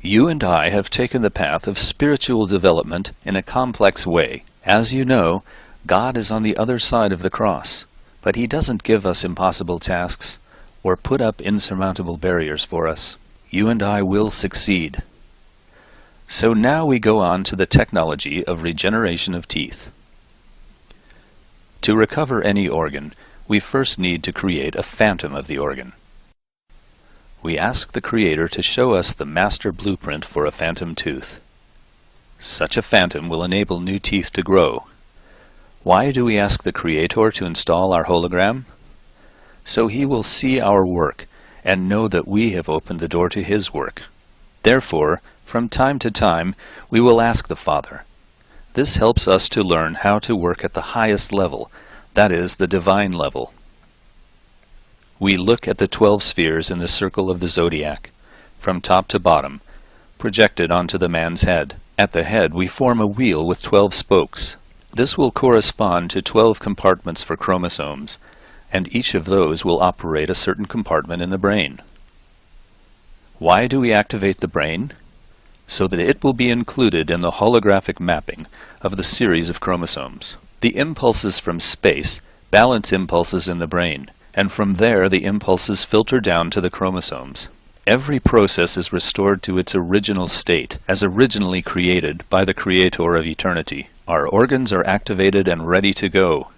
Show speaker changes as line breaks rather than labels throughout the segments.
You and I have taken the path of spiritual development in a complex way. As you know, God is on the other side of the cross, but He doesn't give us impossible tasks or put up insurmountable barriers for us. You and I will succeed. So now we go on to the technology of regeneration of teeth. To recover any organ, we first need to create a phantom of the organ. We ask the Creator to show us the master blueprint for a phantom tooth. Such a phantom will enable new teeth to grow. Why do we ask the Creator to install our hologram? So He will see our work and know that we have opened the door to His work. Therefore, from time to time, we will ask the Father. This helps us to learn how to work at the highest level, that is, the divine level. We look at the 12 spheres in the circle of the zodiac, from top to bottom, projected onto the man's head. At the head we form a wheel with 12 spokes. This will correspond to 12 compartments for chromosomes, and each of those will operate a certain compartment in the brain. Why do we activate the brain? So that it will be included in the holographic mapping of the series of chromosomes. The impulses from space balance impulses in the brain, and from there the impulses filter down to the chromosomes. Every process is restored to its original state, as originally created by the Creator of eternity. Our organs are activated and ready to go.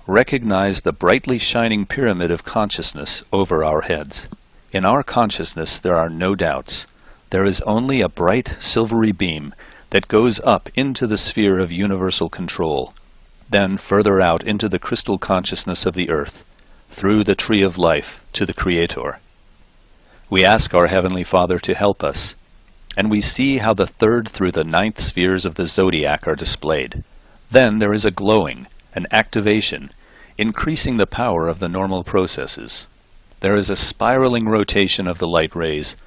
Recognize the brightly shining pyramid of consciousness over our heads. In our consciousness there are no doubts. There is only a bright silvery beam that goes up into the sphere of universal control, then further out into the crystal consciousness of the earth, through the tree of life to the Creator. We ask our Heavenly Father to help us, and we see how the 3rd through the 9th spheres of the zodiac are displayed. Then there is a glowing, an activation, increasing the power of the normal processes. There is a spiraling rotation of the light rays.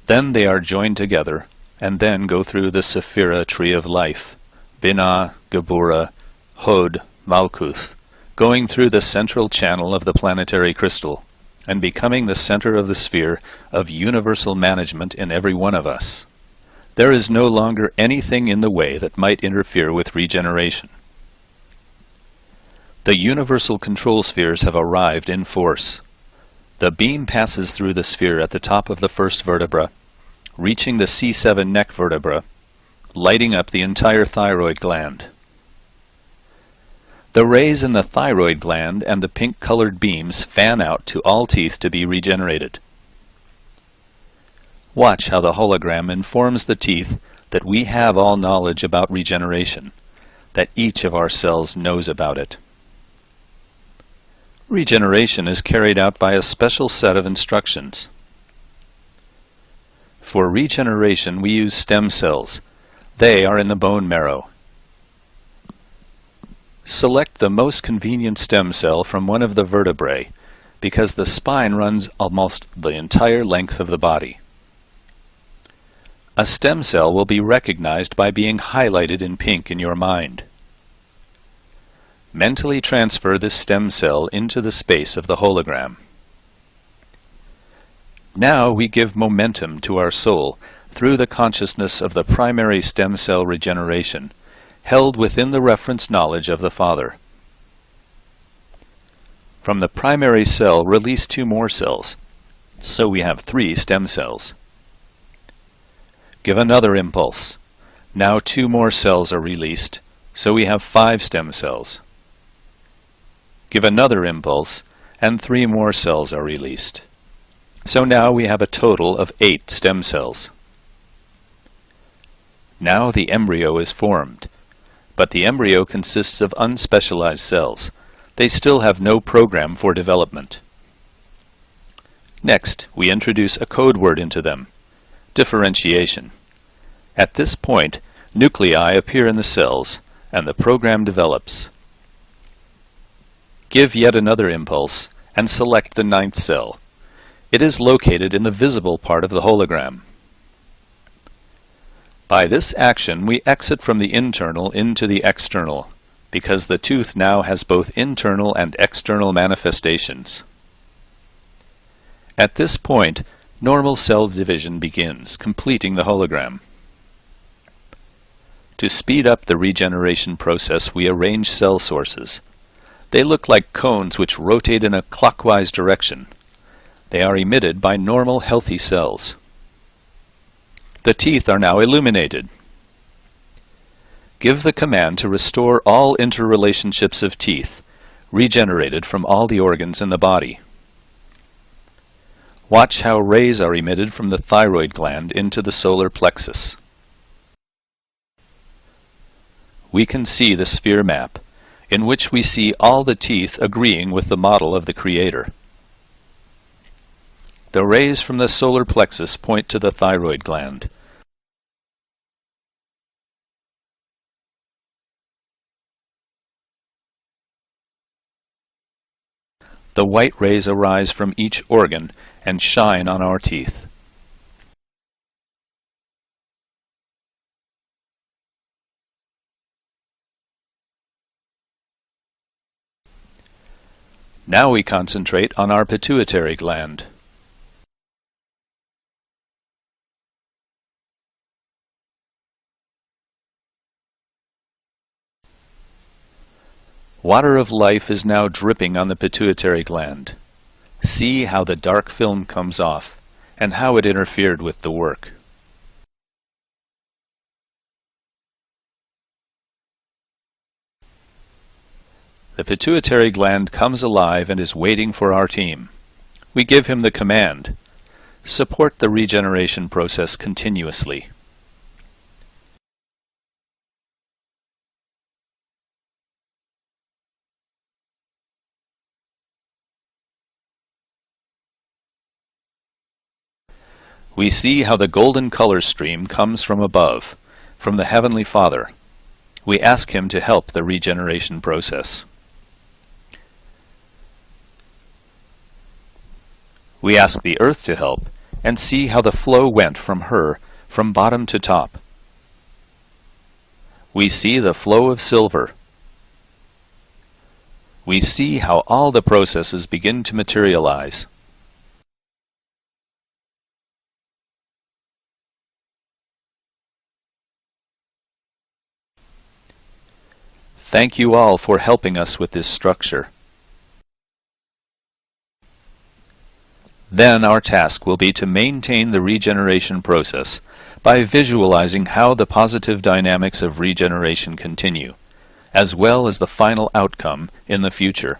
Then they are joined together, and then go through the Sephira tree of life, Binah, Geburah, Hod, Malkuth, going through the central channel of the planetary crystal, and becoming the center of the sphere of universal management in every one of us. There is no longer anything in the way that might interfere with regeneration. The universal control spheres have arrived in force. The beam passes through the sphere at the top of the 1st vertebra, reaching the C7 neck vertebra, lighting up the entire thyroid gland. The rays in the thyroid gland and the pink-colored beams fan out to all teeth to be regenerated. Watch how the hologram informs the teeth that we have all knowledge about regeneration, that each of our cells knows about it. Regeneration is carried out by a special set of instructions. For regeneration we use stem cells. They are in the bone marrow. Select the most convenient stem cell from one of the vertebrae, because the spine runs almost the entire length of the body. A stem cell will be recognized by being highlighted in pink in your mind. Mentally transfer this stem cell into the space of the hologram. Now we give momentum to our soul through the consciousness of the primary stem cell regeneration, held within the reference knowledge of the Father. From the primary cell, release 2 more cells, so we have 3 stem cells. Give another impulse. Now 2 more cells are released, so we have 5 stem cells. Give another impulse, and 3 more cells are released. So now we have a total of 8 stem cells. Now the embryo is formed, but the embryo consists of unspecialized cells. They still have no program for development. Next, we introduce a code word into them: differentiation. At this point, nuclei appear in the cells, and the program develops. Give yet another impulse, and select the 9th cell. It is located in the visible part of the hologram. By this action, we exit from the internal into the external, because the tooth now has both internal and external manifestations. At this point, Normal cell division begins, completing the hologram. To speed up the regeneration process, we arrange cell sources. They look like cones which rotate in a clockwise direction. They are emitted by normal, healthy cells. The teeth are now illuminated. Give the command to restore all interrelationships of teeth, regenerated from all the organs in the body. Watch how rays are emitted from the thyroid gland into the solar plexus. We can see the sphere map, in which we see all the teeth agreeing with the model of the Creator. The rays from the solar plexus point to the thyroid gland. The white rays arise from each organ and shine on our teeth. Now we concentrate on our pituitary gland. Water of life is now dripping on the pituitary gland. See how the dark film comes off, and how it interfered with the work. The pituitary gland comes alive and is waiting for our team. We give him the command: support the regeneration process continuously. We see how the golden color stream comes from above, from the Heavenly Father. We ask him to help the regeneration process. We ask the earth to help, and see how the flow went from her, from bottom to top. We see the flow of silver. We see how all the processes begin to materialize. Thank you all for helping us with this structure. Then our task will be to maintain the regeneration process by visualizing how the positive dynamics of regeneration continue, as well as the final outcome in the future.